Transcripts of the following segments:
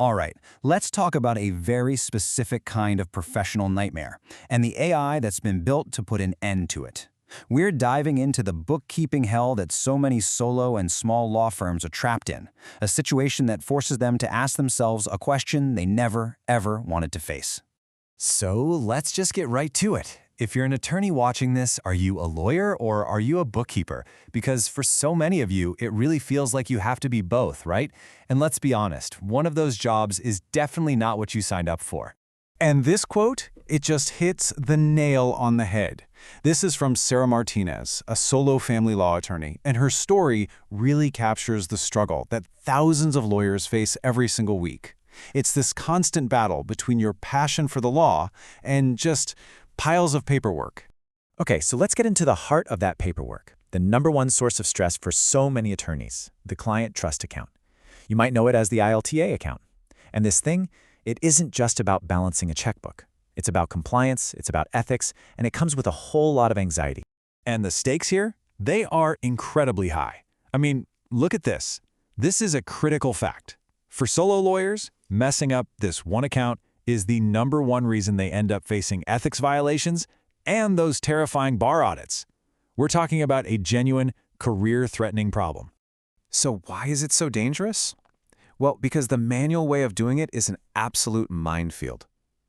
All right, let's talk about a very specific kind of professional nightmare, and the AI that's been built to put an end to it. We're diving into the bookkeeping hell that so many solo and small law firms are trapped in, a situation that forces them to ask themselves a question they never, ever wanted to face. So let's just get right to it. If you're an attorney watching this, are you a lawyer or are you a bookkeeper? Because for so many of you, it really feels like you have to be both, right? And let's be honest, one of those jobs is definitely not what you signed up for. And this quote, it just hits the nail on the head. This is from Sarah Martinez, a solo family law attorney, and her story really captures the struggle that thousands of lawyers face every single week. It's this constant battle between your passion for the law and just piles of paperwork. Okay, so let's get into the heart of that paperwork. The number one source of stress for so many attorneys, the client trust account. You might know it as the ILTA account. And this thing, it isn't just about balancing a checkbook. It's about compliance, it's about ethics, and it comes with a whole lot of anxiety. And the stakes here, they are incredibly high. I mean, look at this. This is a critical fact. For solo lawyers, messing up this one account is the number one reason they end up facing ethics violations and those terrifying bar audits. We're talking about a genuine, career-threatening problem. So why is it so dangerous? Well, because the manual way of doing it is an absolute minefield.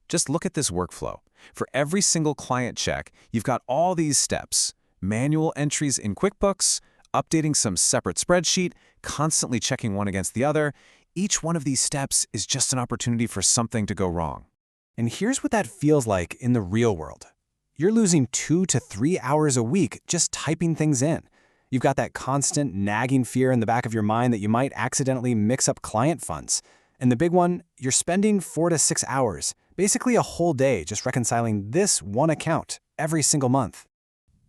Just look at this workflow. For every single client check, you've got all these steps: manual entries in QuickBooks, updating some separate spreadsheet, constantly checking one against the other. Each one of these steps is just an opportunity for something to go wrong. And here's what that feels like in the real world. You're losing 2 to 3 hours a week just typing things in. You've got that constant nagging fear in the back of your mind that you might accidentally mix up client funds. And the big one, you're spending 4 to 6 hours, basically a whole day just reconciling this one account every single month.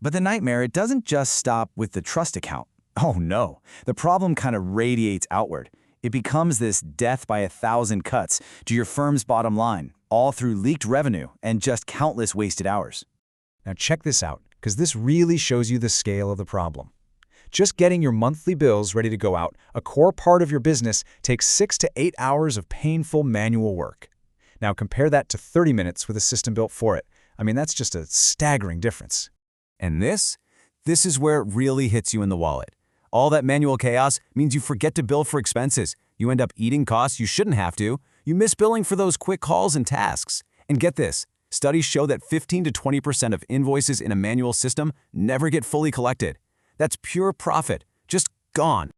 But the nightmare, it doesn't just stop with the trust account. Oh no, the problem kind of radiates outward. It becomes this death by 1,000 cuts to your firm's bottom line, all through leaked revenue and just countless wasted hours. Now check this out, because this really shows you the scale of the problem. Just getting your monthly bills ready to go out, a core part of your business, takes 6 to 8 hours of painful manual work. Now compare that to 30 minutes with a system built for it. I mean, that's just a staggering difference. And this is where it really hits you in the wallet. All that manual chaos means you forget to bill for expenses. You end up eating costs you shouldn't have to. You miss billing for those quick calls and tasks. And get this, studies show that 15 to 20% of invoices in a manual system never get fully collected. That's pure profit, just gone.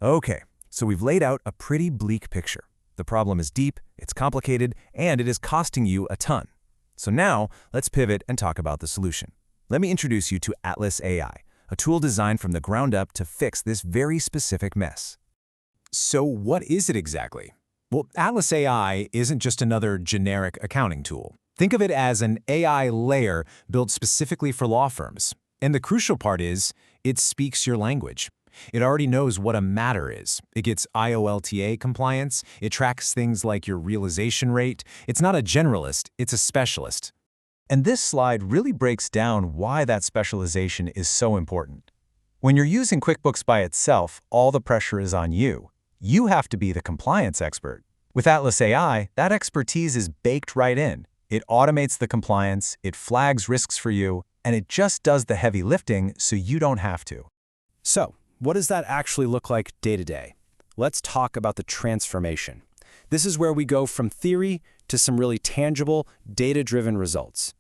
Okay, so we've laid out a pretty bleak picture. The problem is deep, it's complicated, and it is costing you a ton. So now, let's pivot and talk about the solution. Let me introduce you to Atlas AI, a tool designed from the ground up to fix this very specific mess. So what is it exactly? Well, Atlas AI isn't just another generic accounting tool. Think of it as an AI layer built specifically for law firms. And the crucial part is, it speaks your language. It already knows what a matter is. It gets IOLTA compliance. It tracks things like your realization rate. It's not a generalist, it's a specialist. And this slide really breaks down why that specialization is so important. When you're using QuickBooks by itself, all the pressure is on you. You have to be the compliance expert. With Atlas AI, that expertise is baked right in. It automates the compliance, it flags risks for you, and it just does the heavy lifting so you don't have to. So, what does that actually look like day to day? Let's talk about the transformation. This is where we go from theory to some really tangible, data-driven results.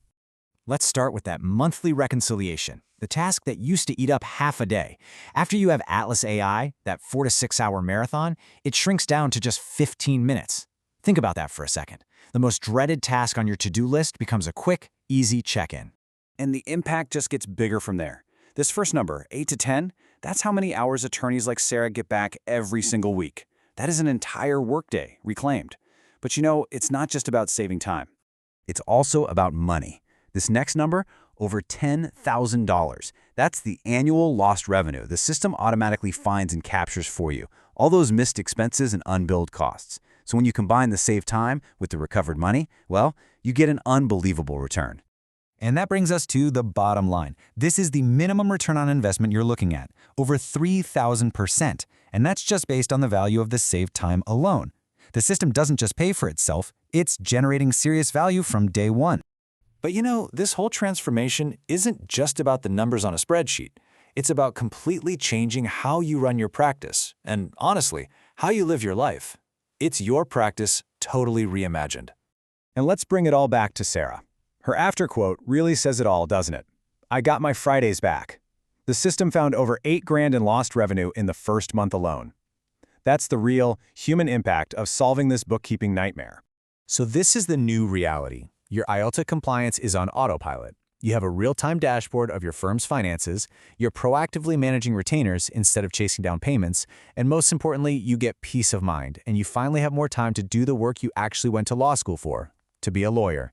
Let's start with that monthly reconciliation, the task that used to eat up half a day. After you have Atlas AI, that 4 to 6 hour marathon, it shrinks down to just 15 minutes. Think about that for a second. The most dreaded task on your to-do list becomes a quick, easy check-in. And the impact just gets bigger from there. This first number, 8 to 10, that's how many hours attorneys like Sarah get back every single week. That is an entire workday reclaimed. But you know, it's not just about saving time. It's also about money. This next number, over $10,000. That's the annual lost revenue the system automatically finds and captures for you, all those missed expenses and unbilled costs. So when you combine the saved time with the recovered money, well, you get an unbelievable return. And that brings us to the bottom line. This is the minimum return on investment you're looking at, over 3,000%. And that's just based on the value of the saved time alone. The system doesn't just pay for itself, it's generating serious value from day one. But you know, this whole transformation isn't just about the numbers on a spreadsheet. It's about completely changing how you run your practice, and honestly, how you live your life. It's your practice totally reimagined. And let's bring it all back to Sarah. Her after quote really says it all, doesn't it? I got my Fridays back. The system found over $8,000 in lost revenue in the first month alone. That's the real, human impact of solving this bookkeeping nightmare. So this is the new reality. Your IELTA compliance is on autopilot. You have a real-time dashboard of your firm's finances, you're proactively managing retainers instead of chasing down payments, and most importantly, you get peace of mind, and you finally have more time to do the work you actually went to law school for, to be a lawyer.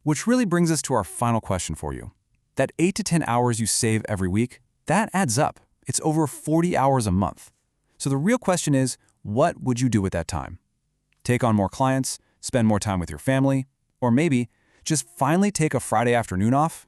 Which really brings us to our final question for you. That 8 to 10 hours you save every week, that adds up. It's over 40 hours a month. So the real question is, what would you do with that time? Take on more clients, spend more time with your family, or maybe just finally take a Friday afternoon off?